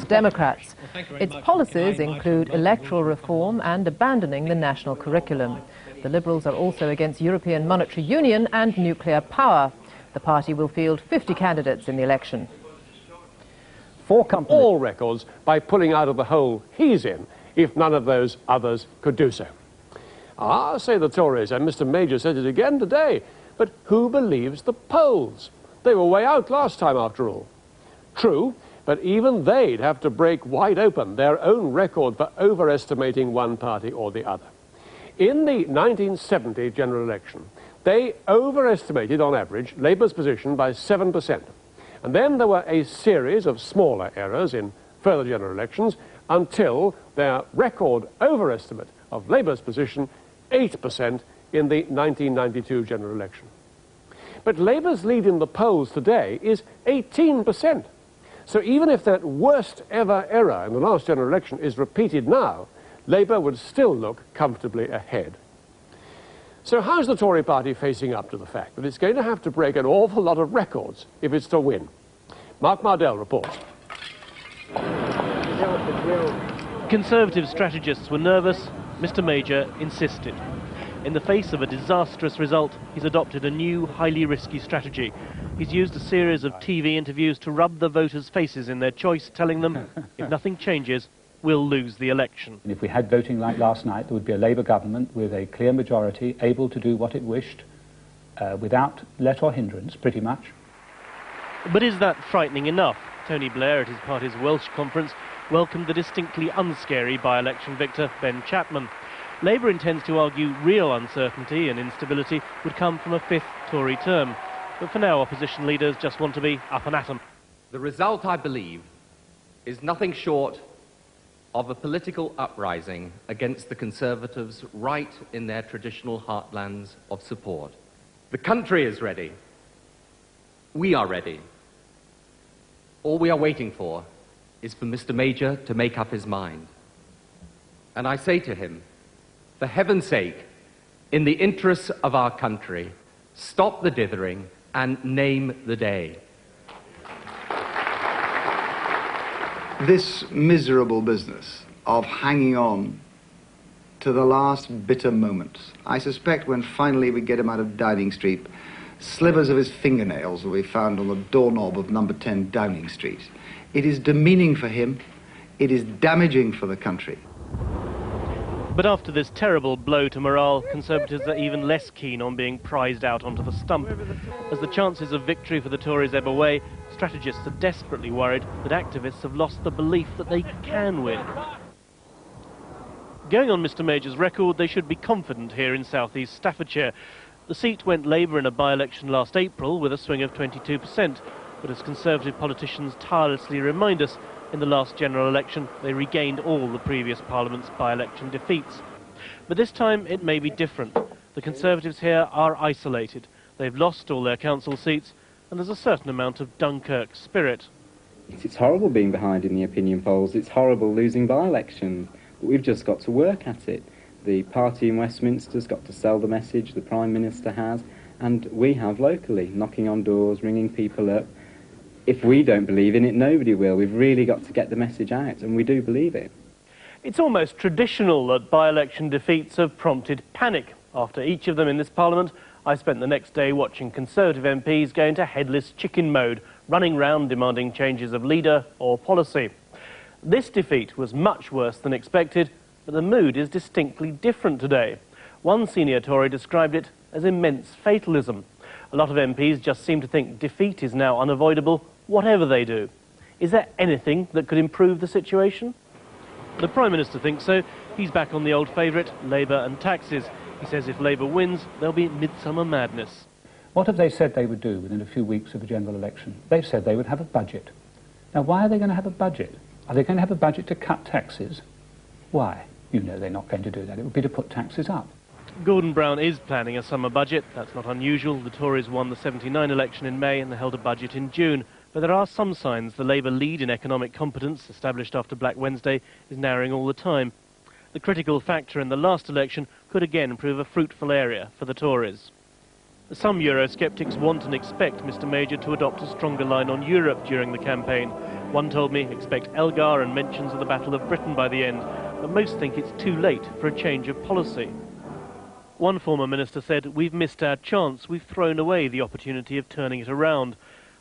Democrats. Its policies include electoral reform and abandoning the national curriculum. The Liberals are also against European monetary union and nuclear power. The party will field 50 candidates in the election. For all records by pulling out of the hole he's in, if none of those others could do so. Ah, say the Tories, and Mr. Major said it again today, but who believes the polls? They were way out last time, after all. True, but even they'd have to break wide open their own record for overestimating one party or the other. In the 1970 general election, they overestimated, on average, Labour's position by 7%. And then there were a series of smaller errors in further general elections until their record overestimate of Labour's position, 8% in the 1992 general election. But Labour's lead in the polls today is 18%. So even if that worst ever error in the last general election is repeated now, Labour would still look comfortably ahead. So how's the Tory party facing up to the fact that it's going to have to break an awful lot of records if it's to win? Mark Mardell reports. Conservative strategists were nervous. Mr. Major insisted. In the face of a disastrous result, he's adopted a new, highly risky strategy. He's used a series of TV interviews to rub the voters' faces in their choice, telling them, if nothing changes, we'll lose the election. If we had voting like last night, there would be a Labour government with a clear majority, able to do what it wished, without let or hindrance, pretty much. But is that frightening enough? Tony Blair, at his party's Welsh conference, welcomed the distinctly unscary by-election victor, Ben Chapman. Labour intends to argue real uncertainty and instability would come from a fifth Tory term. But for now, opposition leaders just want to be up and at 'em. The result, I believe, is nothing short of a political uprising against the Conservatives right in their traditional heartlands of support. The country is ready. We are ready. All we are waiting for is for Mr. Major to make up his mind. And I say to him, for heaven's sake, in the interests of our country, stop the dithering and name the day. This miserable business of hanging on to the last bitter moment. I suspect when finally we get him out of Downing Street, slivers of his fingernails will be found on the doorknob of number 10 Downing Street. It is demeaning for him. It is damaging for the country. But after this terrible blow to morale, Conservatives are even less keen on being prized out onto the stump. As the chances of victory for the Tories ebb away, strategists are desperately worried that activists have lost the belief that they can win. Going on Mr. Major's record, they should be confident here in southeast Staffordshire. The seat went Labour in a by-election last April with a swing of 22%, but as Conservative politicians tirelessly remind us, in the last general election, they regained all the previous Parliament's by-election defeats. But this time, it may be different. The Conservatives here are isolated. They've lost all their council seats, and there's a certain amount of Dunkirk spirit. It's horrible being behind in the opinion polls. It's horrible losing by-elections. But we've just got to work at it. The party in Westminster's got to sell the message, the Prime Minister has, and we have locally, knocking on doors, ringing people up. If we don't believe in it, nobody will. We've really got to get the message out, and we do believe it. It's almost traditional that by-election defeats have prompted panic. After each of them in this Parliament, I spent the next day watching Conservative MPs go into headless chicken mode, running round demanding changes of leader or policy. This defeat was much worse than expected, but the mood is distinctly different today. One senior Tory described it as immense fatalism. A lot of MPs just seem to think defeat is now unavoidable, whatever they do. Is there anything that could improve the situation? The Prime Minister thinks so. He's back on the old favourite, Labour and taxes. He says if Labour wins, there'll be midsummer madness. What have they said they would do within a few weeks of a general election? They've said they would have a budget. Now, why are they going to have a budget? Are they going to have a budget to cut taxes? Why? You know they're not going to do that. It would be to put taxes up. Gordon Brown is planning a summer budget. That's not unusual. The Tories won the '79 election in May and they held a budget in June. But there are some signs the Labour lead in economic competence, established after Black Wednesday, is narrowing all the time. The critical factor in the last election could again prove a fruitful area for the Tories. Some Eurosceptics want and expect Mr Major to adopt a stronger line on Europe during the campaign. One told me expect Elgar and mentions of the Battle of Britain by the end, but most think it's too late for a change of policy. One former minister said, "We've missed our chance, we've thrown away the opportunity of turning it around."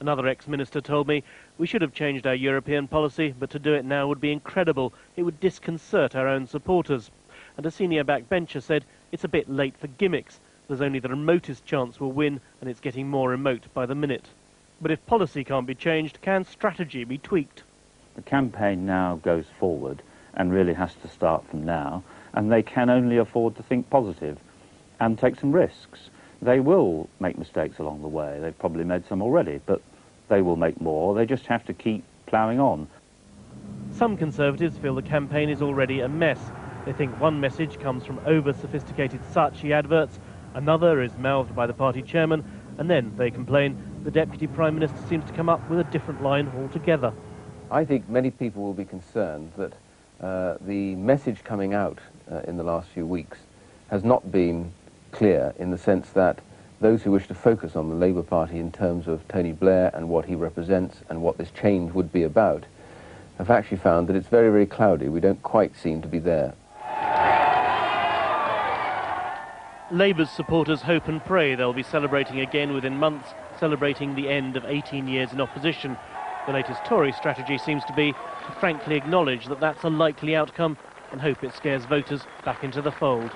Another ex-minister told me, "We should have changed our European policy, but to do it now would be incredible. It would disconcert our own supporters." And a senior backbencher said, "It's a bit late for gimmicks. There's only the remotest chance we'll win, and it's getting more remote by the minute." But if policy can't be changed, can strategy be tweaked? The campaign now goes forward and really has to start from now, and they can only afford to think positive and take some risks. They will make mistakes along the way. They've probably made some already, but they will make more. They just have to keep ploughing on. Some Conservatives feel the campaign is already a mess. They think one message comes from over-sophisticated Saatchi adverts, another is mouthed by the party chairman, and then, they complain, the Deputy Prime Minister seems to come up with a different line altogether. I think many people will be concerned that the message coming out in the last few weeks has not been clear, in the sense that those who wish to focus on the Labour Party in terms of Tony Blair and what he represents and what this change would be about have actually found that it's very, very cloudy. We don't quite seem to be there. Labour's supporters hope and pray they'll be celebrating again within months, celebrating the end of 18 years in opposition. The latest Tory strategy seems to be to frankly acknowledge that that's a likely outcome and hope it scares voters back into the fold.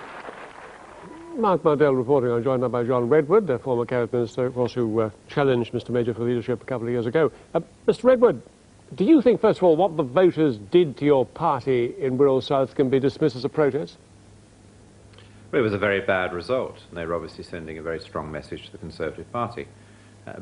Mark Mardell reporting. I'm joined now by John Redwood, the former Cabinet Minister, of course, who challenged Mr Major for leadership a couple of years ago. Mr Redwood, do you think, first of all, what the voters did to your party in Wirral South can be dismissed as a protest? Well, it was a very bad result, and they were obviously sending a very strong message to the Conservative Party.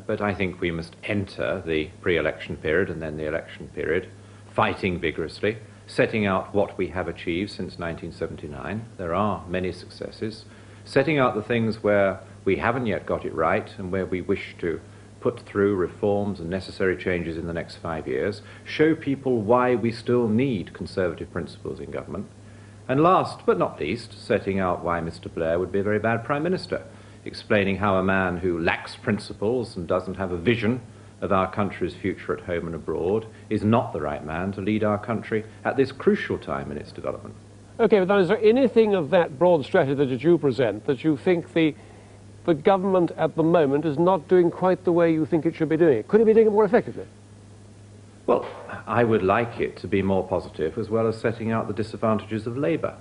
But I think we must enter the pre-election period and then the election period fighting vigorously, setting out what we have achieved since 1979. There are many successes. Setting out the things where we haven't yet got it right and where we wish to put through reforms and necessary changes in the next 5 years. Show people why we still need Conservative principles in government. And last but not least, setting out why Mr Blair would be a very bad Prime Minister, explaining how a man who lacks principles and doesn't have a vision of our country's future at home and abroad is not the right man to lead our country at this crucial time in its development. OK, but then is there anything of that broad strategy that you present that you think the government at the moment is not doing quite the way you think it should be doing it? Could it be doing it more effectively? Well, I would like it to be more positive, as well as setting out the disadvantages of Labour.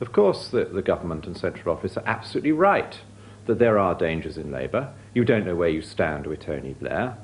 Of course, the government and central office are absolutely right that there are dangers in Labour. You don't know where you stand with Tony Blair.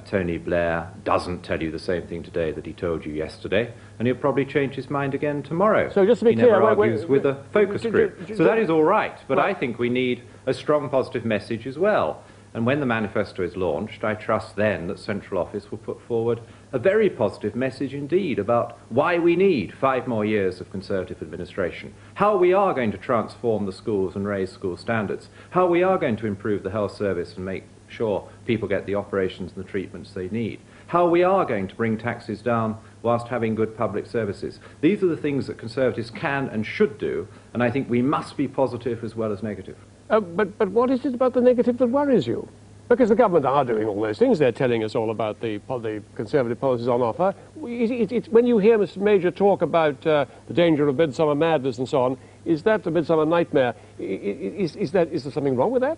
Tony Blair doesn't tell you the same thing today that he told you yesterday, and he'll probably change his mind again tomorrow. So just to be he clear, never argues with a focus group. So that is all right, but I think we need a strong positive message as well. And when the manifesto is launched, I trust then that central office will put forward a very positive message indeed about why we need 5 more years of Conservative administration, how we are going to transform the schools and raise school standards, how we are going to improve the health service and make sure people get the operations and the treatments they need, how we are going to bring taxes down whilst having good public services. These are the things that Conservatives can and should do, and I think we must be positive as well as negative. But what is it about the negative that worries you? Because the government are doing all those things. They're telling us all about the Conservative policies on offer. When you hear Mr Major talk about the danger of midsummer madness and so on, is that a midsummer nightmare? Is there something wrong with that?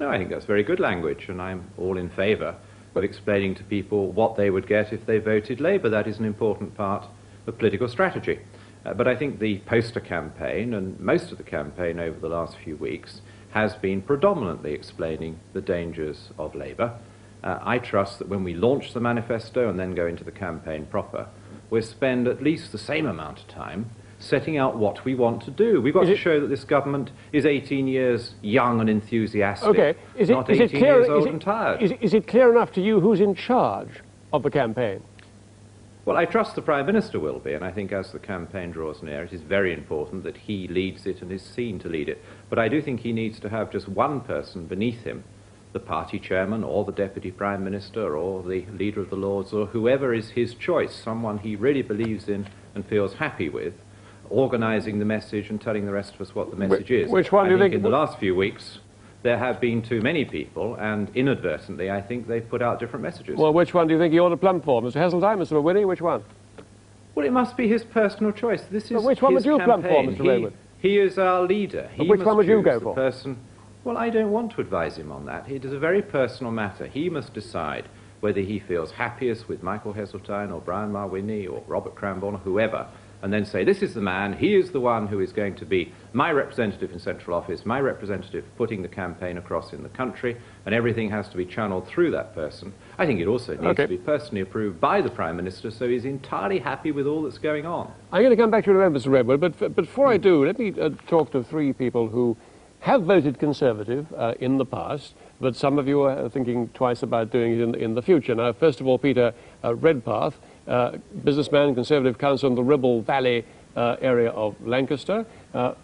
No, I think that's very good language, and I'm all in favour of explaining to people what they would get if they voted Labour. That is an important part of political strategy. But I think the poster campaign, and most of the campaign over the last few weeks, has been predominantly explaining the dangers of Labour. I trust that when we launch the manifesto and then go into the campaign proper, we'll spend at least the same amount of time setting out what we want to do. We've got to show that this government is 18 years young and enthusiastic, okay. not 18 years old and tired. Is it clear enough to you who's in charge of the campaign? Well, I trust the Prime Minister will be, and I think as the campaign draws near, it is very important that he leads it and is seen to lead it. But I do think he needs to have just one person beneath him, the party chairman or the Deputy Prime Minister or the Leader of the Lords or whoever is his choice, someone he really believes in and feels happy with, organising the message and telling the rest of us what the message is. Which one do you think? In the last few weeks, there have been too many people, and inadvertently, I think they've put out different messages. Well, which one do you think he ought to plump for? Mr. Heseltine, Mr. Winnie, which one? Well, it must be his personal choice. This is which one would his you plump for, campaign. Mr. Redwood? He is our leader. But which one would you go for? Person. Well, I don't want to advise him on that. It is a very personal matter. He must decide whether he feels happiest with Michael Heseltine or Brian Mulroney or Robert Cranborne or whoever, and then say, this is the man, he is the one who is going to be my representative in central office, my representative putting the campaign across in the country, and everything has to be channeled through that person. I think it also needs to be personally approved by the Prime Minister, so he's entirely happy with all that's going on. I'm going to come back to you in a moment, Mr. Redwood, but before I do, let me talk to three people who have voted Conservative in the past, but some of you are thinking twice about doing it in the future. Now, first of all, Peter Redpath, businessman, Conservative councillor in the Ribble Valley area of Lancaster.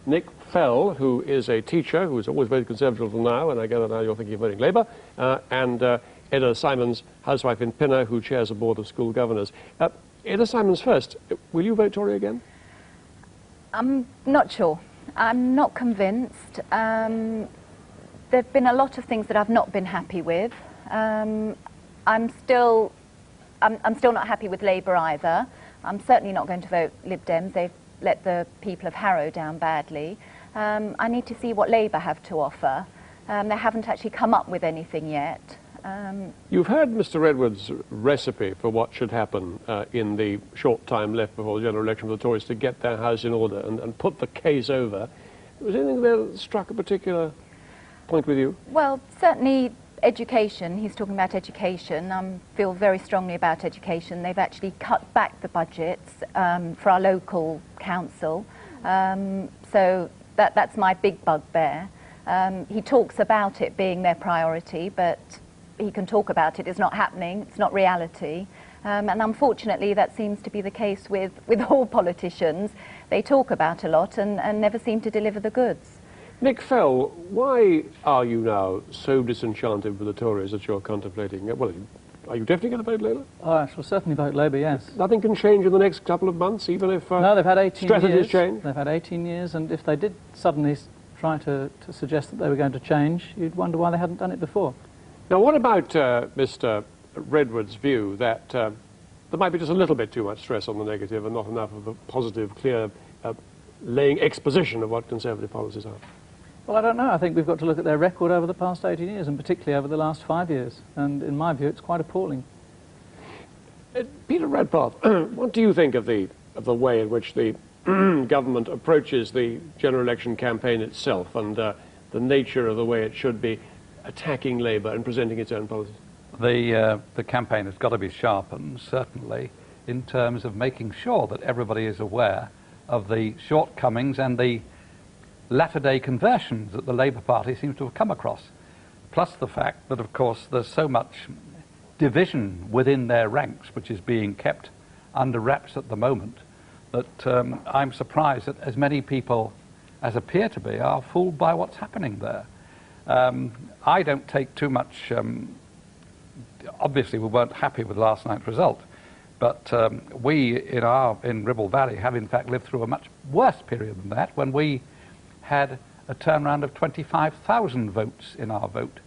Nick Fell, who is a teacher, who's always voted Conservative until now, and I gather now you're thinking of voting Labour, and Edda Simons, housewife in Pinner, who chairs a board of school governors. Edda Simons first, will you vote Tory again? I'm not sure. I'm not convinced. There have been a lot of things that I've not been happy with. I'm still not happy with Labour either. I'm certainly not going to vote Lib Dems. They've let the people of Harrow down badly. I need to see what Labour have to offer. They haven't actually come up with anything yet. You've heard Mr. Redwood's recipe for what should happen in the short time left before the general election for the Tories to get their house in order and put the case over. Was anything there that struck a particular point with you? Well, certainly education. He's talking about education. I feel very strongly about education. They've actually cut back the budgets for our local council. So that's my big bugbear. He talks about it being their priority, but he can talk about it. It's not happening. It's not reality. And unfortunately, that seems to be the case with all politicians. They talk about a lot and never seem to deliver the goods. Nick Fell, why are you now so disenchanted with the Tories that you're contemplating? Well, are you definitely going to vote Labour? Oh, I shall certainly vote Labour, yes. Nothing can change in the next couple of months, even if no, they've had 18 strategies years. change? They've had 18 years, and if they did suddenly try to suggest that they were going to change, you'd wonder why they hadn't done it before. Now, what about Mr. Redwood's view that there might be just a little bit too much stress on the negative and not enough of a positive, clear, laying exposition of what Conservative policies are? Well, I don't know. I think we've got to look at their record over the past 18 years, and particularly over the last 5 years. And in my view, it's quite appalling. Peter Redpath, what do you think of the way in which the government approaches the general election campaign itself and the nature of the way it should be attacking Labour and presenting its own policies? The campaign has got to be sharpened, certainly, in terms of making sure that everybody is aware of the shortcomings and the latter-day conversions that the Labour Party seems to have come across, plus the fact that, of course, there's so much division within their ranks which is being kept under wraps at the moment that I'm surprised that as many people as appear to be are fooled by what's happening there. I don't take too much... obviously, we weren't happy with last night's result, but we in Ribble Valley have in fact lived through a much worse period than that when we had a turnaround of 25,000 votes in our vote.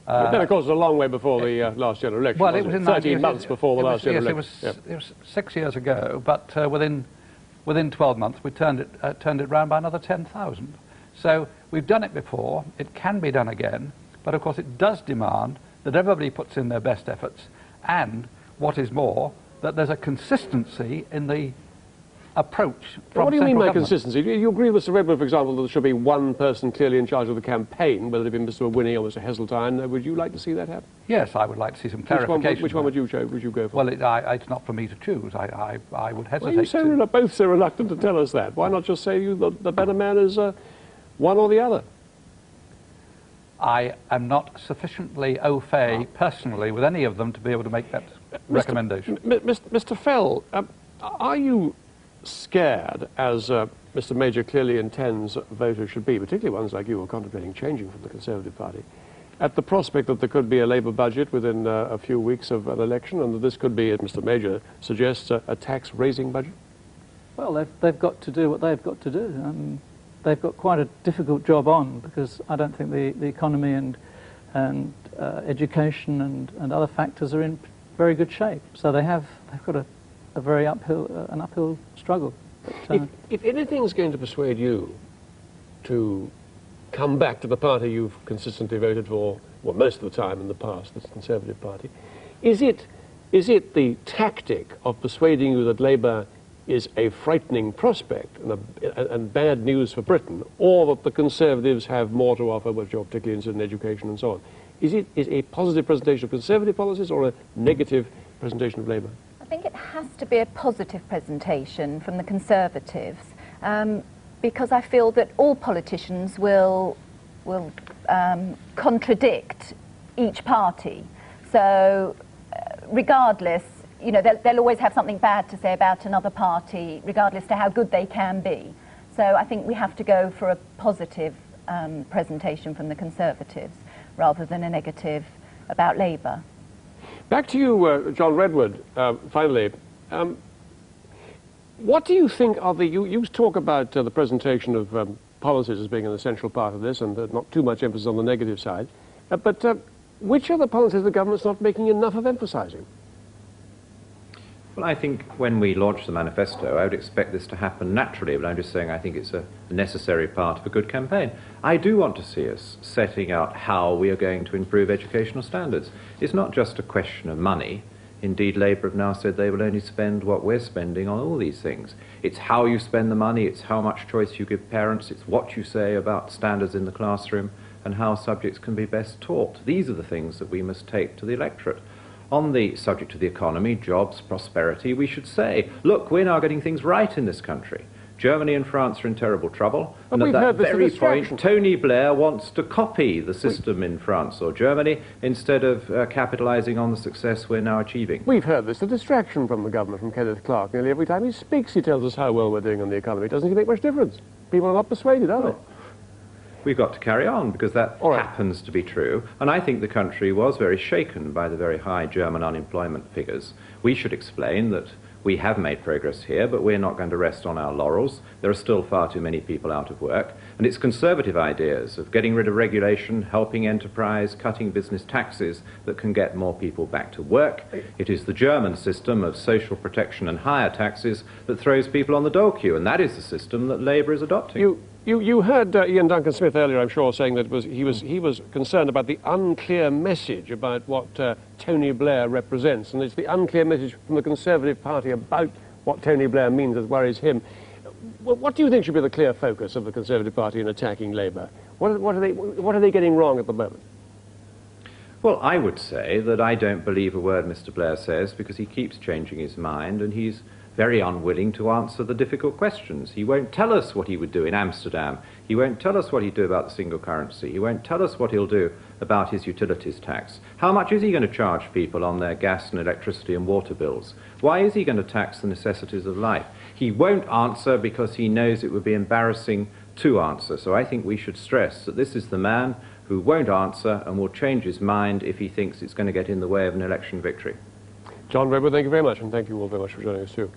But then, of course, it was a long way before the last general election. Well, it was in 13 months before the last general election. It was 6 years ago, but within 12 months we turned it round by another 10,000. So we've done it before. It can be done again, but of course it does demand that everybody puts in their best efforts, and what is more, that there's a consistency in the approach from What do you mean by government. consistency? Do you agree with Mr. Redwood, for example, that there should be one person clearly in charge of the campaign, whether it be Mr. Winnie or Mr. Heseltine? Would you like to see that happen? Yes, I would like to see some clarification. Which one would you go for? Well, it's not for me to choose. I would hesitate. Well, you both so reluctant to tell us that. Why not just say the better man is one or the other? I am not sufficiently au fait personally with any of them to be able to make that recommendation. Mr. Fell, are you scared, as Mr. Major clearly intends voters should be, particularly ones like you who are contemplating changing from the Conservative Party, at the prospect that there could be a Labour budget within a few weeks of an election, and that this could be, as Mr. Major suggests, a tax-raising budget? Well, they've got to do what they've got to do. they've got quite a difficult job on, because I don't think the economy and education and other factors are in very good shape. So they've got a very uphill struggle. But, if anything's going to persuade you to come back to the party you've consistently voted for, well, most of the time in the past, the Conservative Party, is it the tactic of persuading you that Labour is a frightening prospect and bad news for Britain, or that the Conservatives have more to offer, which are particularly interested in education and so on? Is it a positive presentation of Conservative policies or a negative presentation of Labour? I think it has to be a positive presentation from the Conservatives, because I feel that all politicians will contradict each party. So regardless, you know, they'll always have something bad to say about another party, regardless to how good they can be. So I think we have to go for a positive presentation from the Conservatives, rather than a negative about Labour. Back to you, John Redwood, finally. What do you think are you talk about the presentation of policies as being an essential part of this, and not too much emphasis on the negative side, but which are the policies the government's not making enough of emphasising? Well, I think when we launch the manifesto, I would expect this to happen naturally, but I'm just saying I think it's a necessary part of a good campaign. I do want to see us setting out how we are going to improve educational standards. It's not just a question of money. Indeed, Labour have now said they will only spend what we're spending on all these things. It's how you spend the money, it's how much choice you give parents, it's what you say about standards in the classroom, and how subjects can be best taught. These are the things that we must take to the electorate. On the subject of the economy, jobs, prosperity, we should say, look, we're now getting things right in this country. Germany and France are in terrible trouble, and at that very point, Tony Blair wants to copy the system in France or Germany instead of capitalising on the success we're now achieving. We've heard this, a distraction from the government, from Kenneth Clarke. Nearly every time he speaks, he tells us how well we're doing on the economy. It doesn't make much difference. People are not persuaded, are they? We've got to carry on, because that happens to be true. And I think the country was very shaken by the very high German unemployment figures. We should explain that we have made progress here, but we're not going to rest on our laurels. There are still far too many people out of work. And it's Conservative ideas of getting rid of regulation, helping enterprise, cutting business taxes that can get more people back to work. It is the German system of social protection and higher taxes that throws people on the dole queue, and that is the system that Labour is adopting. You heard Iain Duncan Smith earlier, I'm sure, saying that he was concerned about the unclear message about what Tony Blair represents, and it's the unclear message from the Conservative Party about what Tony Blair means that worries him. What do you think should be the clear focus of the Conservative Party in attacking Labour? What are they getting wrong at the moment? Well, I would say that I don't believe a word Mr. Blair says, because he keeps changing his mind, and he's very unwilling to answer the difficult questions. He won't tell us what he would do in Amsterdam. He won't tell us what he'd do about the single currency. He won't tell us what he'll do about his utilities tax. How much is he going to charge people on their gas and electricity and water bills? Why is he going to tax the necessities of life? He won't answer because he knows it would be embarrassing to answer. So I think we should stress that this is the man who won't answer and will change his mind if he thinks it's going to get in the way of an election victory. John Redwood, thank you very much, and thank you all very much for joining us too.